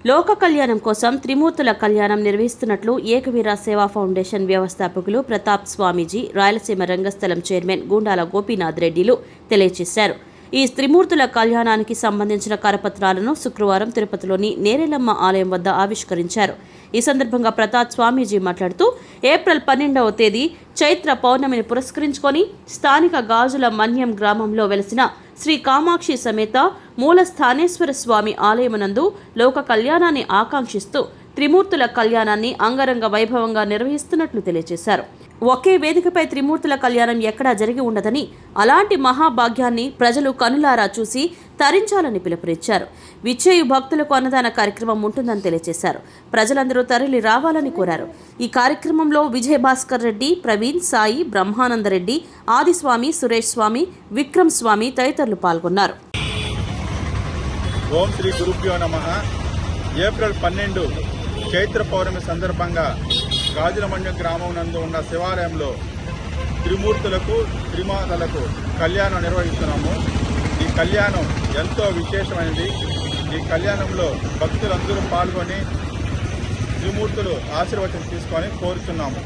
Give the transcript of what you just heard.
లోక కళ్యాణం కోసం త్రిమూర్తుల కళ్యాణం నిర్వహిస్తున్నట్లు ఏకవీర సేవా ఫౌండేషన్ వ్యవస్థాపకులు ప్రతాప్ స్వామీజీ, రాయలసీమ రంగస్థలం చైర్మన్ గుండాల గోపీనాథ్ రెడ్డిలు తెలియజేశారు. ఈ త్రిమూర్తుల కళ్యాణానికి సంబంధించిన కరపత్రాలను శుక్రవారం తిరుపతిలోని నేరేలమ్మ ఆలయం వద్ద ఆవిష్కరించారు. ఈ సందర్భంగా ప్రతాప్ స్వామీజీ మాట్లాడుతూ, ఏప్రిల్ 12వ తేదీ చైత్ర పౌర్ణమిని పురస్కరించుకొని స్థానిక గాజుల మన్యం గ్రామంలో వెలసిన శ్రీ కామాక్షి సమేత మూల స్థానేశ్వర స్వామి ఆలయమునందు లోక కళ్యాణాన్ని ఆకాంక్షిస్తూ త్రిమూర్తుల కళ్యాణాన్ని అంగరంగ వైభవంగా నిర్వహిస్తున్నట్లు తెలియజేశారు. ఒకే వేదికపై త్రిమూర్తుల కళ్యాణం ఎక్కడా జరిగి ఉండదని, అలాంటి మహాభాగ్యాన్ని ప్రజలు కనులారా చూసి తరించాలని పిలుపునిచ్చారు. విచ్చేయు భక్తులకు అన్నదాన కార్యక్రమం ఉంటుందని తెలియజేశారు. ప్రజలందరూ తరలి రావాలని కోరారు. ఈ కార్యక్రమంలో విజయభాస్కర్ రెడ్డి, ప్రవీణ్, సాయి, బ్రహ్మానందరెడ్డి, ఆదిస్వామి, సురేష్ స్వామి, విక్రమ్ స్వామి తదితరులు పాల్గొన్నారు. ఓం శ్రీ గురుభ్యో నమః. ఏప్రిల్ 12 చైత్ర పౌర్ణమి సందర్భంగా గాజులమన్యం గ్రామం నందు ఉన్న శివాలయంలో త్రిమూర్తులకు, త్రిమాతలకు కళ్యాణం నిర్వహిస్తున్నాము. ఈ కళ్యాణం ఎంతో విశేషమైనది. ఈ కళ్యాణంలో భక్తులందరూ పాల్గొని త్రిమూర్తులు ఆశీర్వచనం తీసుకొని కోరుతున్నాము.